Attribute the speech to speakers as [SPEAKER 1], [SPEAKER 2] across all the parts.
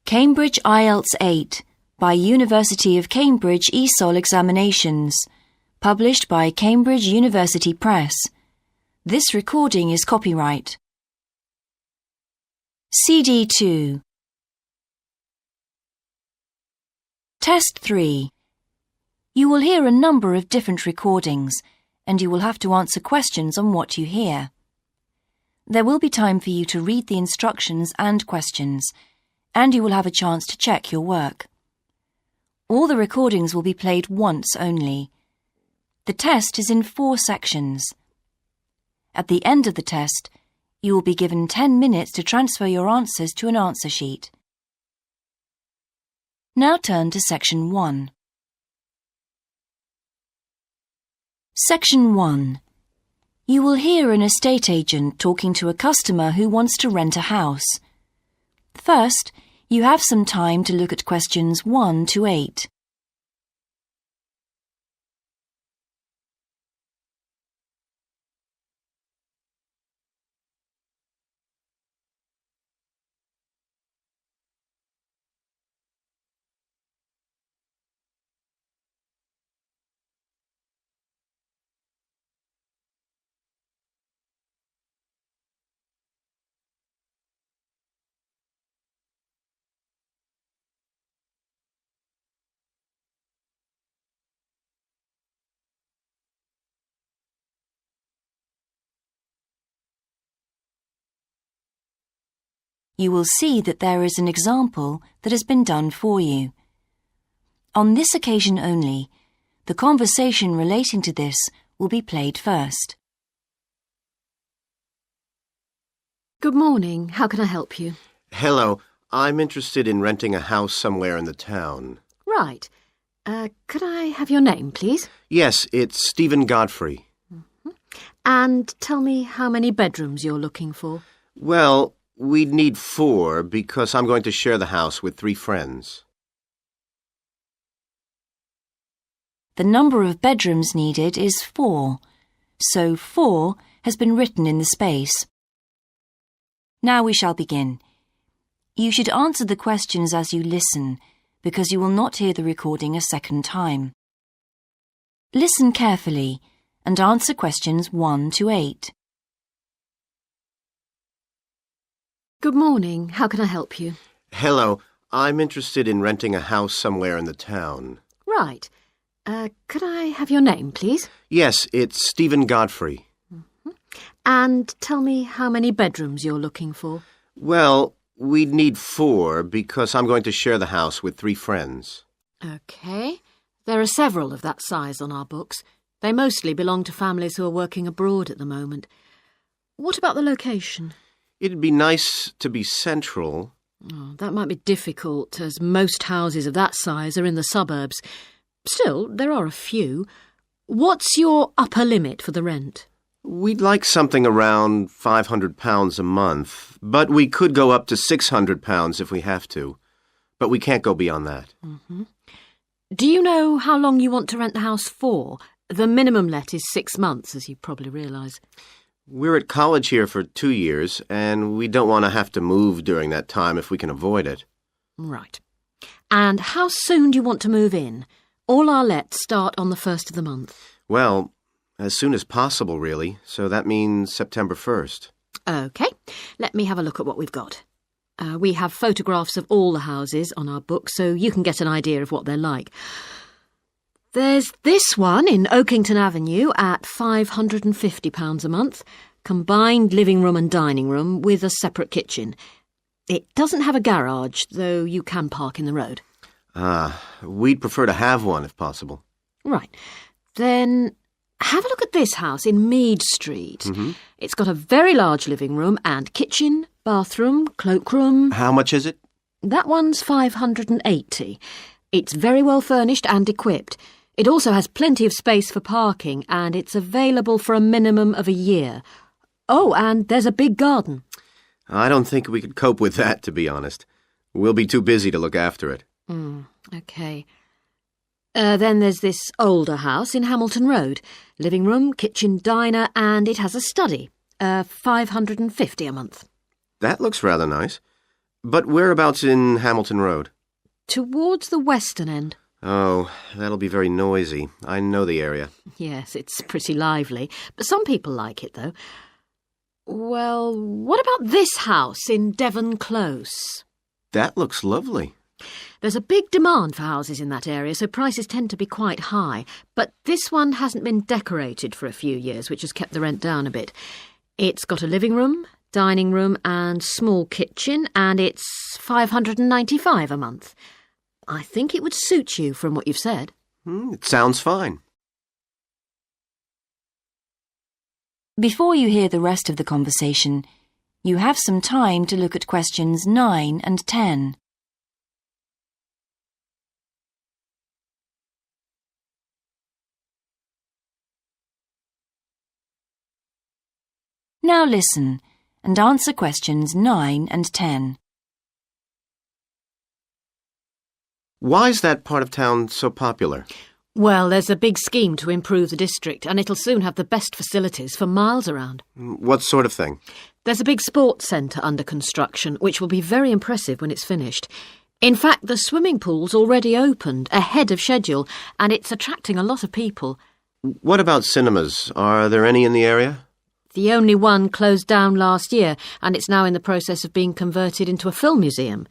[SPEAKER 1] Cambridge Ielts 8 by University of Cambridge ESOL Examinations, published by Cambridge University Press. This recording is copyright. CD 2. Test 3. You will hear a number of different recordings, and you will have to answer questions on what you hear. There will be time for you to read the instructions and questions, and you will have a chance to check your work. All the recordings will be played once only. The test is in 4 sections. At the end of the test, you will be given 10 minutes to transfer your answers to an answer sheet. Now turn to Section 1. Section 1. You will hear an estate agent talking to a customer who wants to rent a house. First, you have some time to look at questions 1 to 8. You will see that there is an example that has been done for you. On this occasion only, the conversation relating to this will be played first.
[SPEAKER 2] Good morning. How can I help you?
[SPEAKER 3] Hello. I'm interested in renting a house somewhere in the town.
[SPEAKER 2] Right. Could I have your name, please?
[SPEAKER 3] Yes, it's Stephen Godfrey.
[SPEAKER 2] And tell me how many bedrooms you're looking for.
[SPEAKER 3] Well, we'd need 4 because I'm going to share the house with 3 friends.
[SPEAKER 1] The number of bedrooms needed is 4, so 4 has been written in the space. Now we shall begin. You should answer the questions as you listen, because you will not hear the recording a second time. Listen carefully and answer questions 1 to 8.
[SPEAKER 2] Good morning. How can I help you?
[SPEAKER 3] Hello. I'm interested in renting a house somewhere in the town.
[SPEAKER 2] Right. Could I have your name, please?
[SPEAKER 3] Yes, it's Stephen Godfrey.
[SPEAKER 2] And tell me how many bedrooms you're looking for.
[SPEAKER 3] Well, we'd need 4 because I'm going to share the house with 3 friends.
[SPEAKER 2] OK. There are several of that size on our books. They mostly belong to families who are working abroad at the moment. What about the location?
[SPEAKER 3] It'd be nice to be central.
[SPEAKER 2] Oh, that might be difficult, as most houses of that size are in the suburbs. Still, there are a few. What's your upper limit for the rent?
[SPEAKER 3] We'd like something around £500 a month, but we could go up to £600 if we have to. But we can't go beyond that.
[SPEAKER 2] Do you know how long you want to rent the house for? The minimum let is 6 months, as you probably realise.
[SPEAKER 3] We're at college here for 2 years, and we don't want to have to move during that time if we can avoid it.
[SPEAKER 2] Right. And how soon do you want to move in? All our lets start on the 1st of the month.
[SPEAKER 3] Well, as soon as possible, really, so that means September 1st.
[SPEAKER 2] OK. Let me have a look at what we've got. We have photographs of all the houses on our book, so you can get an idea of what they're like. There's this one in Oakington Avenue at £550 a month, combined living room and dining room with a separate kitchen. It doesn't have a garage, though you can park in the road.
[SPEAKER 3] We'd prefer to have one if possible.
[SPEAKER 2] Right. Then have a look at this house in Mead Street. It's got a very large living room and kitchen, bathroom, cloakroom.
[SPEAKER 3] How much is it?
[SPEAKER 2] That one's £580. It's very well furnished and equipped. It also has plenty of space for parking, and it's available for a minimum of a year. Oh, and there's a big garden.
[SPEAKER 3] I don't think we could cope with that, to be honest. We'll be too busy to look after it.
[SPEAKER 2] OK. Then there's this older house in Hamilton Road. Living room, kitchen, diner, and it has a study. £550 a month.
[SPEAKER 3] That looks rather nice. But whereabouts in Hamilton Road?
[SPEAKER 2] Towards the western end.
[SPEAKER 3] Oh, that'll be very noisy. I know the area.
[SPEAKER 2] Yes, it's pretty lively, but some people like it, though. Well, what about this house in Devon Close?
[SPEAKER 3] That looks lovely.
[SPEAKER 2] There's a big demand for houses in that area, so prices tend to be quite high. But this one hasn't been decorated for a few years, which has kept the rent down a bit. It's got a living room, dining room and small kitchen, and it's $595 a month. I think it would suit you from what you've said.
[SPEAKER 3] It sounds fine.
[SPEAKER 1] Before you hear the rest of the conversation, you have some time to look at questions 9 and 10. Now listen and answer questions 9 and 10.
[SPEAKER 3] Why is that part of town so popular?
[SPEAKER 2] Well, there's a big scheme to improve the district, and it'll soon have the best facilities for miles around.
[SPEAKER 3] What sort of thing?
[SPEAKER 2] There's a big sports centre under construction, which will be very impressive when it's finished. In fact, the swimming pool's already opened, ahead of schedule, and it's attracting a lot of people.
[SPEAKER 3] What about cinemas? Are there any in the area?
[SPEAKER 2] The only one closed down last year, and it's now in the process of being converted into a film museum.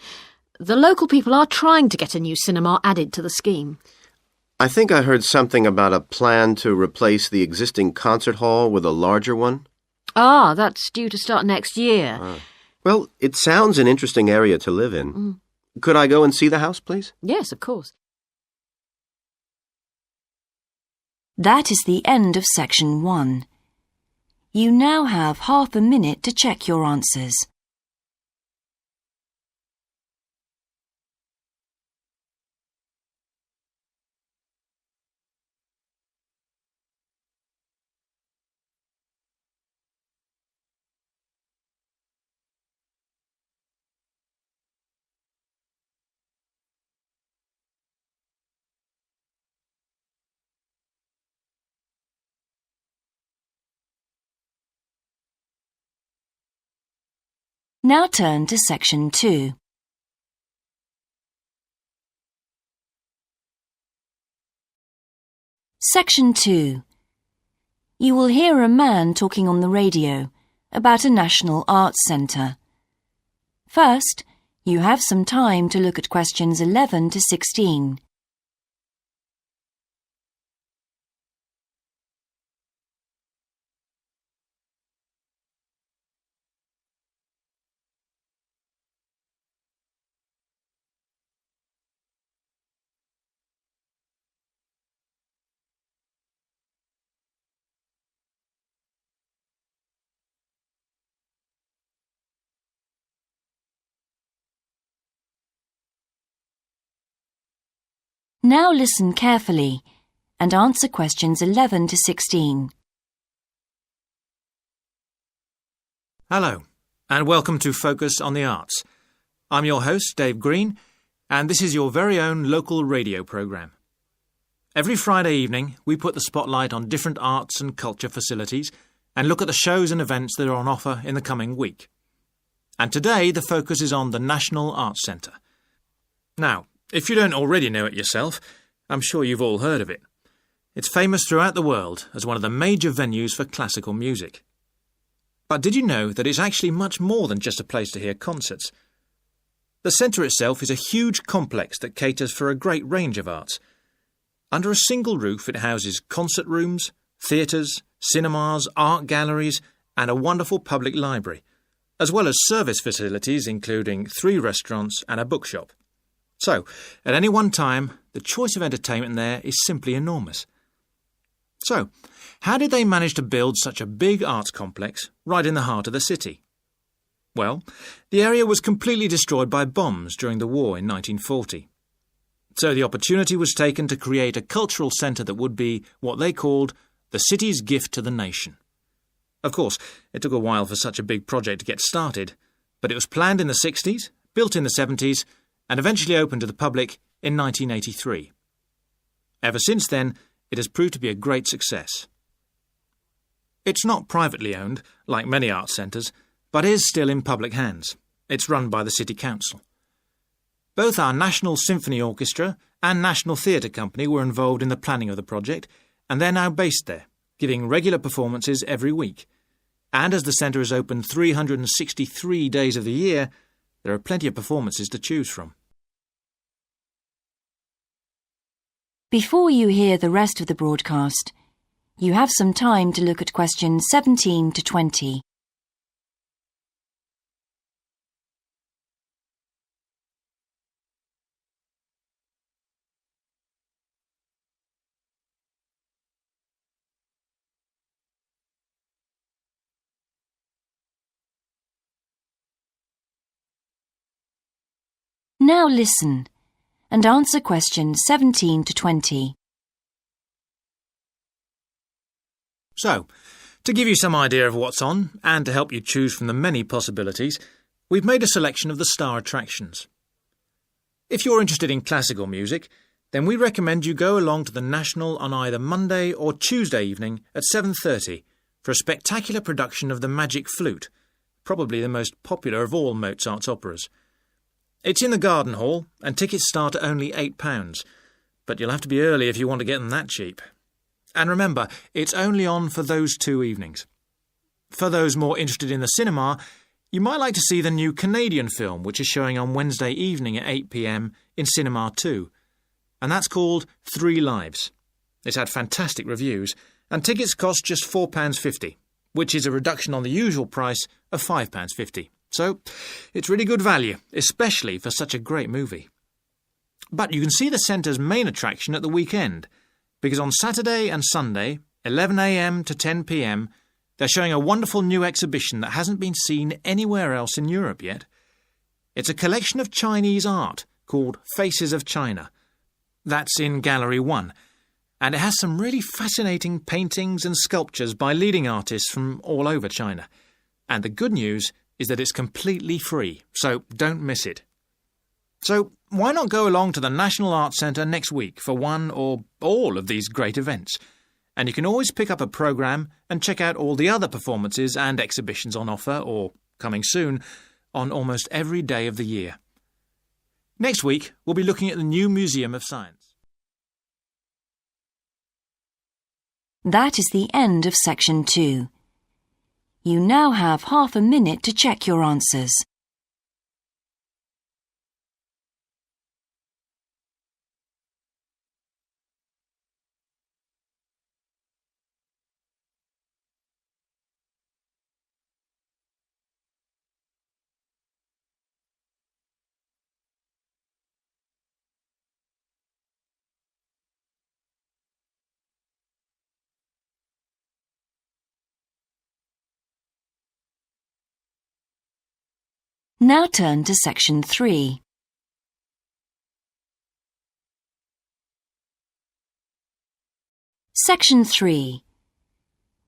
[SPEAKER 2] The local people are trying to get a new cinema added to the scheme.
[SPEAKER 3] I think I heard something about a plan to replace the existing concert hall with a larger one.
[SPEAKER 2] Ah, that's due to start next year.
[SPEAKER 3] Well, it sounds an interesting area to live in. Could I go and see the house, please?
[SPEAKER 2] Yes, of course.
[SPEAKER 1] That is the end of section 1. You now have half a minute to check your answers. Now turn to section 2. Section 2. You will hear a man talking on the radio about a national arts centre. First, you have some time to look at questions 11 to 16. Now listen carefully and answer questions 11 to 16.
[SPEAKER 4] Hello, and welcome to Focus on the Arts. I'm your host, Dave Green, and this is your very own local radio programme. Every Friday evening, we put the spotlight on different arts and culture facilities and look at the shows and events that are on offer in the coming week. And today, the focus is on the National Arts Centre. Now, if you don't already know it yourself, I'm sure you've all heard of it. It's famous throughout the world as one of the major venues for classical music. But did you know that it's actually much more than just a place to hear concerts? The centre itself is a huge complex that caters for a great range of arts. Under a single roof it houses concert rooms, theatres, cinemas, art galleries and a wonderful public library, as well as service facilities including 3 restaurants and a bookshop. So, at any one time, the choice of entertainment there is simply enormous. So, how did they manage to build such a big arts complex right in the heart of the city? Well, the area was completely destroyed by bombs during the war in 1940. So the opportunity was taken to create a cultural centre that would be what they called the city's gift to the nation. Of course, it took a while for such a big project to get started, but it was planned in the 60s, built in the 70s, and eventually opened to the public in 1983. Ever since then, it has proved to be a great success. It's not privately owned, like many arts centres, but is still in public hands. It's run by the City Council. Both our National Symphony Orchestra and National Theatre Company were involved in the planning of the project, and they're now based there, giving regular performances every week. And as the centre is open 363 days of the year, there are plenty of performances to choose from.
[SPEAKER 1] Before you hear the rest of the broadcast, you have some time to look at questions 17 to 20. Now listen and answer questions 17 to 20.
[SPEAKER 4] So, to give you some idea of what's on, and to help you choose from the many possibilities, we've made a selection of the star attractions. If you're interested in classical music, then we recommend you go along to the National on either Monday or Tuesday evening at 7:30 for a spectacular production of The Magic Flute, probably the most popular of all Mozart's operas. It's in the Garden Hall, and tickets start at only £8, but you'll have to be early if you want to get them that cheap. And remember, it's only on for those 2 evenings. For those more interested in the cinema, you might like to see the new Canadian film, which is showing on Wednesday evening at 8 p.m. in Cinema 2, and that's called 3 Lives. It's had fantastic reviews, and tickets cost just £4.50, which is a reduction on the usual price of £5.50. So, it's really good value, especially for such a great movie. But you can see the centre's main attraction at the weekend, because on Saturday and Sunday, 11 a.m. to 10 p.m, they're showing a wonderful new exhibition that hasn't been seen anywhere else in Europe yet. It's a collection of Chinese art called Faces of China. That's in Gallery 1, and it has some really fascinating paintings and sculptures by leading artists from all over China. And the good news is that it's completely free, so don't miss it. So why not go along to the National Arts Centre next week for one or all of these great events? And you can always pick up a programme and check out all the other performances and exhibitions on offer, or coming soon, on almost every day of the year. Next week, we'll be looking at the new Museum of Science.
[SPEAKER 1] That is the end of section 2. You now have half a minute to check your answers. Now turn to section 3. Section 3.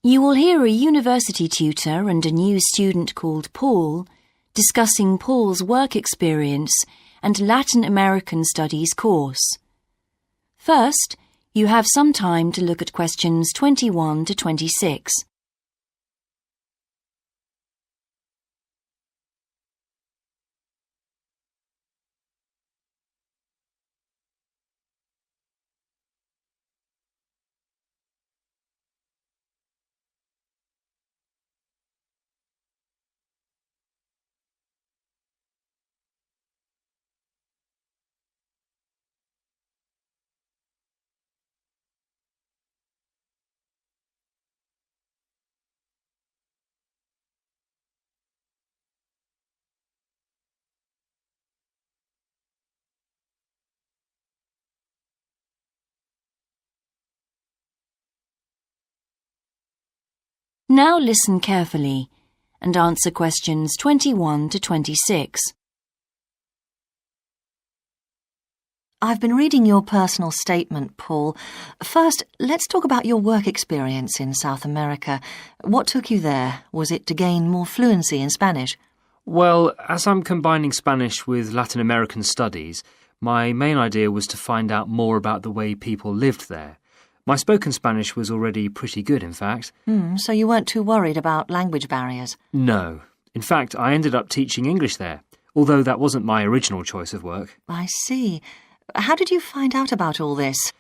[SPEAKER 1] You will hear a university tutor and a new student called Paul discussing Paul's work experience and Latin American Studies course. First, you have some time to look at questions 21 to 26. Now listen carefully and answer questions 21 to 26.
[SPEAKER 5] I've been reading your personal statement, Paul. First, let's talk about your work experience in South America. What took you there? Was it to gain more fluency in Spanish?
[SPEAKER 6] Well, as I'm combining Spanish with Latin American studies, my main idea was to find out more about the way people lived there. My spoken Spanish was already pretty good, in fact.
[SPEAKER 5] So you weren't too worried about language barriers?
[SPEAKER 6] No. In fact, I ended up teaching English there. although that wasn't my original choice of work.
[SPEAKER 5] I see. How did you find out about all this?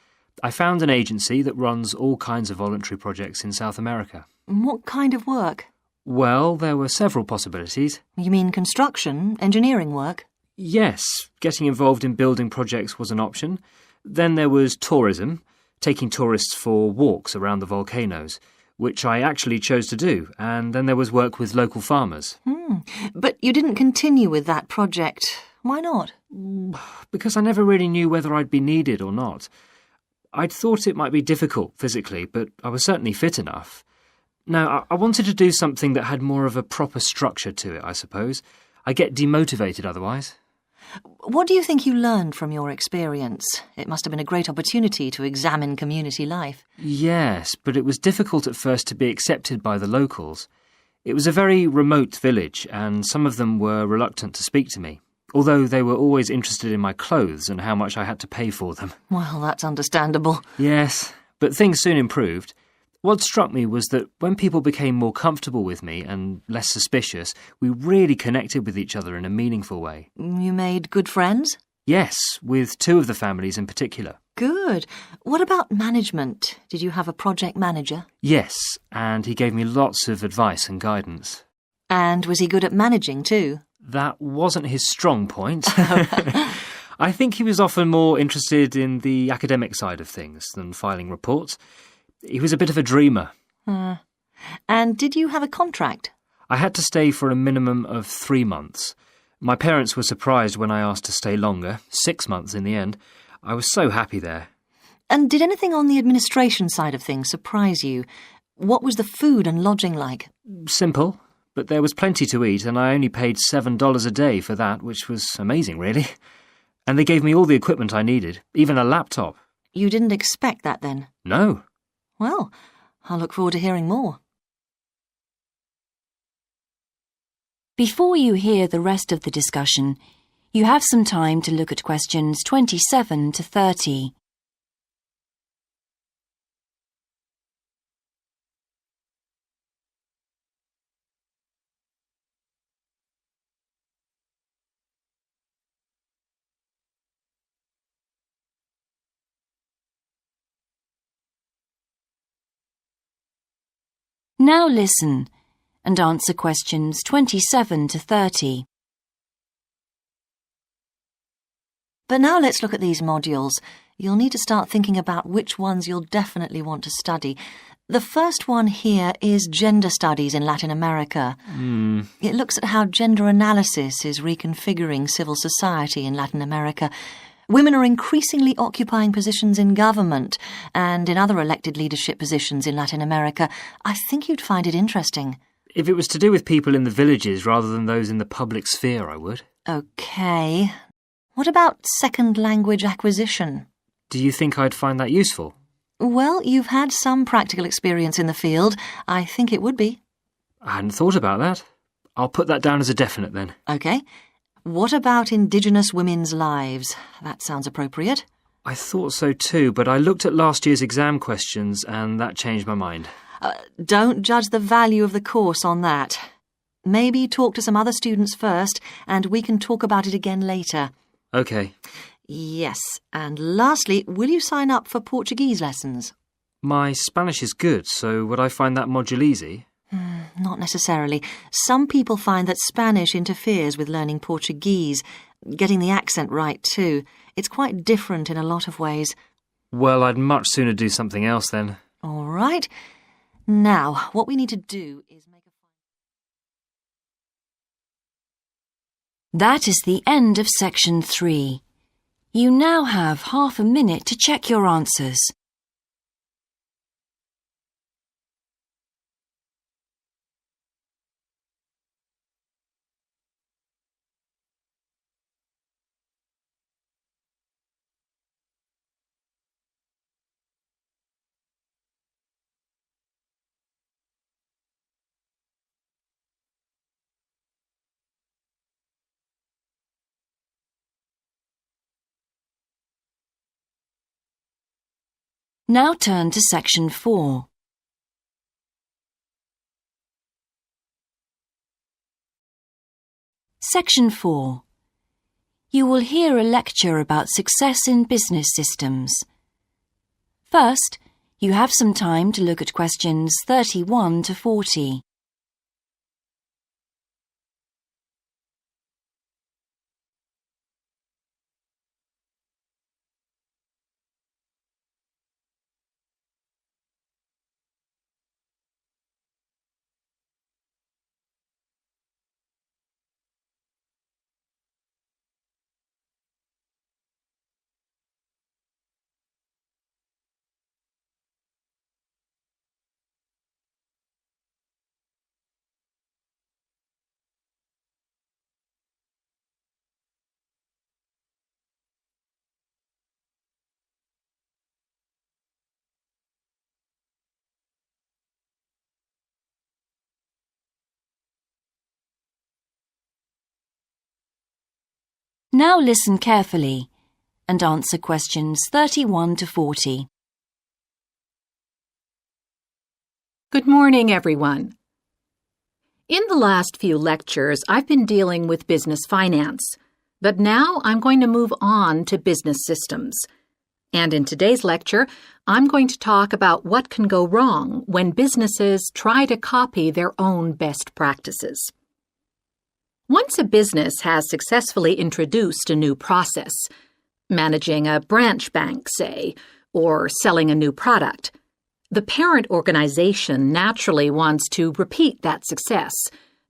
[SPEAKER 6] I found an agency that runs all kinds of voluntary projects in South America.
[SPEAKER 5] What kind of work?
[SPEAKER 6] Well, there were several possibilities.
[SPEAKER 5] You mean construction, engineering work?
[SPEAKER 6] Yes, getting involved in building projects was an option. Then there was tourism, taking tourists for walks around the volcanoes, which I actually chose to do, and then there was work with local farmers.
[SPEAKER 5] But you didn't continue with that project. Why not?
[SPEAKER 6] Because I never really knew whether I'd be needed or not. I'd thought it might be difficult physically, but I was certainly fit enough. No, I wanted to do something that had more of a proper structure to it, I suppose. I get demotivated otherwise.
[SPEAKER 5] What do you think you learned from your experience? It must have been a great opportunity to examine community life.
[SPEAKER 6] Yes, but it was difficult at first to be accepted by the locals. It was a very remote village, and some of them were reluctant to speak to me, although they were always interested in my clothes and how much I had to pay for them.
[SPEAKER 5] Well, that's understandable.
[SPEAKER 6] Yes, but things soon improved. What struck me was that when people became more comfortable with me and less suspicious, we really connected with each other in a meaningful way.
[SPEAKER 5] You made good friends?
[SPEAKER 6] Yes, with two of the families in particular.
[SPEAKER 5] Good. What about management? Did you have a project manager?
[SPEAKER 6] Yes, and he gave me lots of advice and guidance.
[SPEAKER 5] And was he good at managing too?
[SPEAKER 6] That wasn't his strong point. I think he was often more interested in the academic side of things than filing reports. He was a bit of a dreamer.
[SPEAKER 5] And did you have a contract?
[SPEAKER 6] I had to stay for a minimum of 3 months. My parents were surprised when I asked to stay longer, 6 months in the end. I was so happy there.
[SPEAKER 5] And did anything on the administration side of things surprise you? What was the food and lodging like?
[SPEAKER 6] Simple, but there was plenty to eat, and I only paid $7 a day for that, which was amazing, really. And they gave me all the equipment I needed, even a laptop.
[SPEAKER 5] You didn't expect that then?
[SPEAKER 6] No.
[SPEAKER 5] Well, I'll look forward to hearing more.
[SPEAKER 1] Before you hear the rest of the discussion, you have some time to look at questions 27 to 30. Now listen and answer questions 27 to 30.
[SPEAKER 5] But now let's look at these modules. You'll need to start thinking about which ones you'll definitely want to study. The first one here is Gender Studies in Latin America. It looks at how gender analysis is reconfiguring civil society in Latin America. Women are increasingly occupying positions in government and in other elected leadership positions in Latin America. I think you'd find it interesting.
[SPEAKER 6] If it was to do with people in the villages rather than those in the public sphere, I would.
[SPEAKER 5] OK. What about second language acquisition?
[SPEAKER 6] Do you think I'd find that useful?
[SPEAKER 5] Well, you've had some practical experience in the field. I think it would be.
[SPEAKER 6] I hadn't thought about that. I'll put that down as a definite then.
[SPEAKER 5] OK. What about Indigenous women's lives? That sounds appropriate.
[SPEAKER 6] I thought so too, but I looked at last year's exam questions and that changed my mind.
[SPEAKER 5] Don't judge the value of the course on that. Maybe talk to some other students first and we can talk about it again later.
[SPEAKER 6] OK.
[SPEAKER 5] Yes, and lastly, will you sign up for Portuguese lessons?
[SPEAKER 6] My Spanish is good, so would I find that module easy?
[SPEAKER 5] Not necessarily. Some people find that Spanish interferes with learning Portuguese, getting the accent right too. It's quite different in a lot of ways.
[SPEAKER 6] Well, I'd much sooner do something else then.
[SPEAKER 5] All right. Now, what we need to do is make a...
[SPEAKER 1] That is the end of section 3. You now have half a minute to check your answers. Now turn to section 4. Section 4. You will hear a lecture about success in business systems. First, you have some time to look at questions 31 to 40. Now listen carefully and answer questions 31 to 40.
[SPEAKER 7] Good morning, everyone. In the last few lectures, I've been dealing with business finance, but now I'm going to move on to business systems. And in today's lecture, I'm going to talk about what can go wrong when businesses try to copy their own best practices. Once a business has successfully introduced a new process, managing a branch bank, say, or selling a new product, the parent organization naturally wants to repeat that success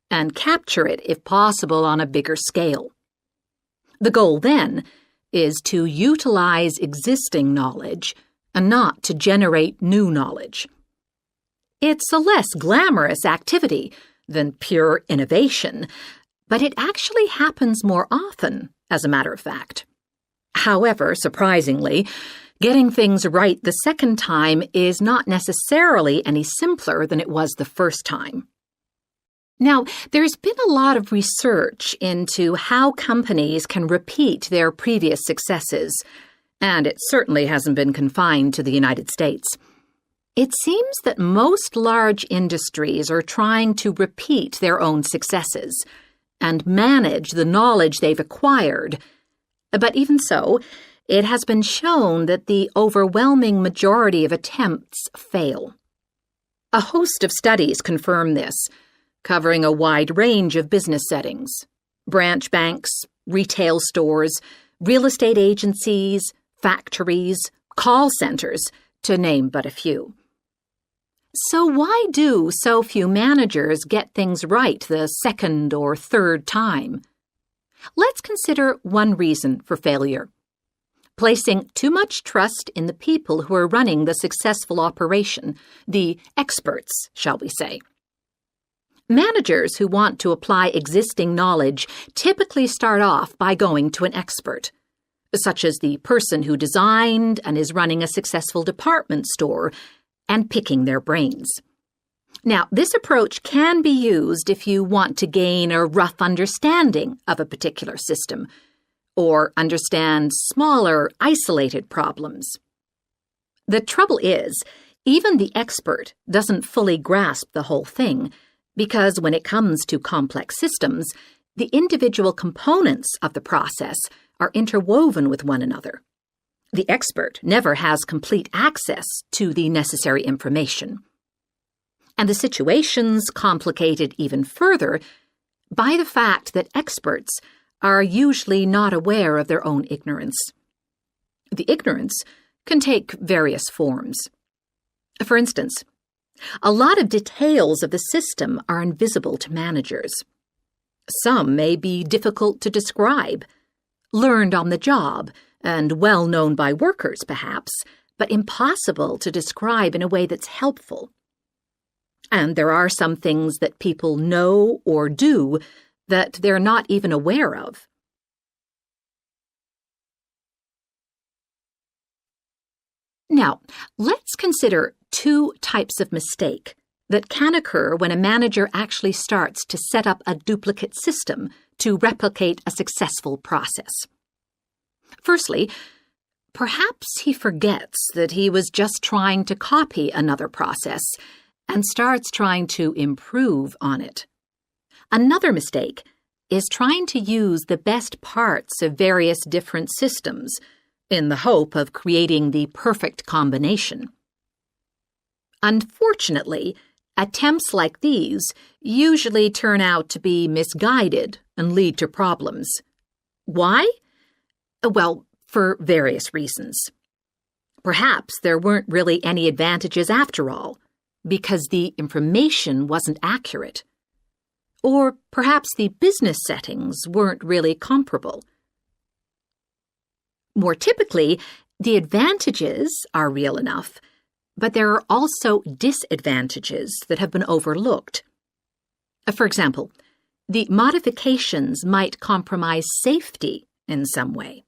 [SPEAKER 7] and capture it, if possible, on a bigger scale. The goal, then, is to utilize existing knowledge and not to generate new knowledge. It's a less glamorous activity than pure innovation, but it actually happens more often, as a matter of fact. However, surprisingly, getting things right the second time is not necessarily any simpler than it was the first time. Now, there's been a lot of research into how companies can repeat their previous successes, and it certainly hasn't been confined to the United States. It seems that most large industries are trying to repeat their own successes and manage the knowledge they've acquired. But even so, it has been shown that the overwhelming majority of attempts fail. A host of studies confirm this, covering a wide range of business settings: branch banks, retail stores, real estate agencies, factories, call centers, to name but a few. So why do so few managers get things right the second or third time? Let's consider one reason for failure: placing too much trust in the people who are running the successful operation, the experts, shall we say. Managers who want to apply existing knowledge typically start off by going to an expert, such as the person who designed and is running a successful department store, and picking their brains. Now, this approach can be used if you want to gain a rough understanding of a particular system, or understand smaller, isolated problems. The trouble is, even the expert doesn't fully grasp the whole thing, because when it comes to complex systems, the individual components of the process are interwoven with one another. The expert never has complete access to the necessary information. And the situation's complicated even further by the fact that experts are usually not aware of their own ignorance. The ignorance can take various forms. For instance, a lot of details of the system are invisible to managers. Some may be difficult to describe, learned on the job, and well known by workers, perhaps, but impossible to describe in a way that's helpful. And there are some things that people know or do that they're not even aware of. Now, let's consider two types of mistake that can occur when a manager actually starts to set up a duplicate system to replicate a successful process. Firstly, perhaps he forgets that he was just trying to copy another process and starts trying to improve on it. Another mistake is trying to use the best parts of various different systems in the hope of creating the perfect combination. Unfortunately, attempts like these usually turn out to be misguided and lead to problems. Why? Well, for various reasons. Perhaps there weren't really any advantages after all, because the information wasn't accurate. Or perhaps the business settings weren't really comparable. More typically, the advantages are real enough, but there are also disadvantages that have been overlooked. For example, the modifications might compromise safety in some way.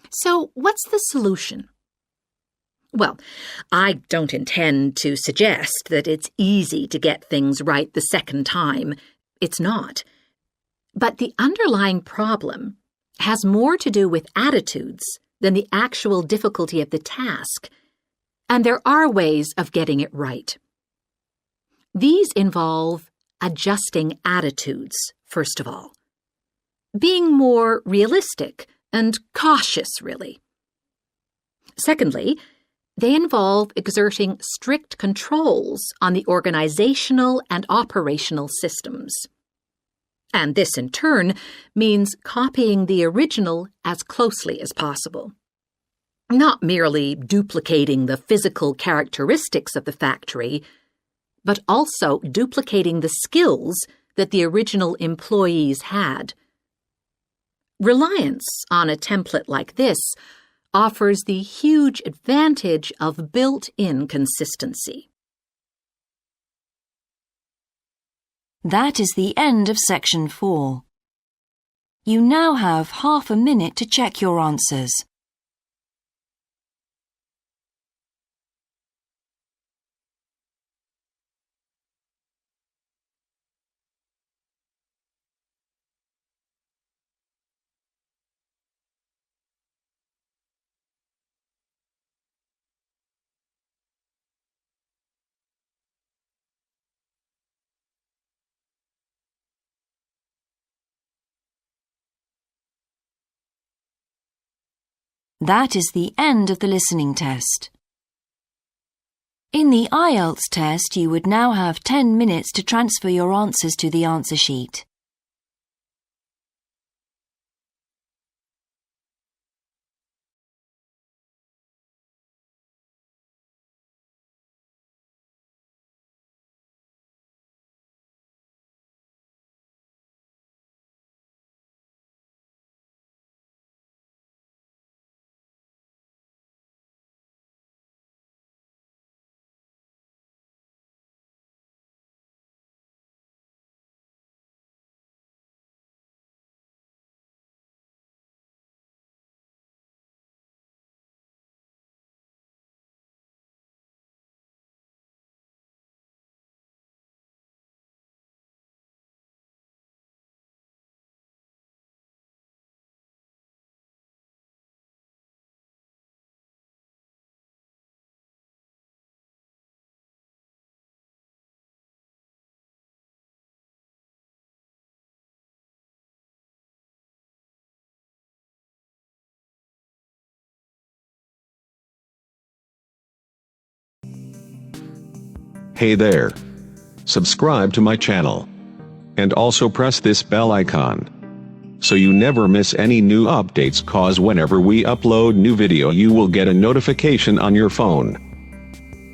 [SPEAKER 7] So, what's the solution? Well, I don't intend to suggest that it's easy to get things right the second time. It's not. But the underlying problem has more to do with attitudes than the actual difficulty of the task, and there are ways of getting it right. These involve adjusting attitudes, first of all. Being more realistic and cautious, really. Secondly, they involve exerting strict controls on the organizational and operational systems. And this, in turn, means copying the original as closely as possible. Not merely duplicating the physical characteristics of the factory, but also duplicating the skills that the original employees had. Reliance on a template like this offers the huge advantage of built-in consistency.
[SPEAKER 1] That is the end of section 4. You now have half a minute to check your answers. That is the end of the listening test. In the Ielts test, you would now have 10 minutes to transfer your answers to the answer sheet.
[SPEAKER 8] Hey there. Subscribe to my channel. And also press this bell icon, so you never miss any new updates, cause whenever we upload new video you will get a notification on your phone.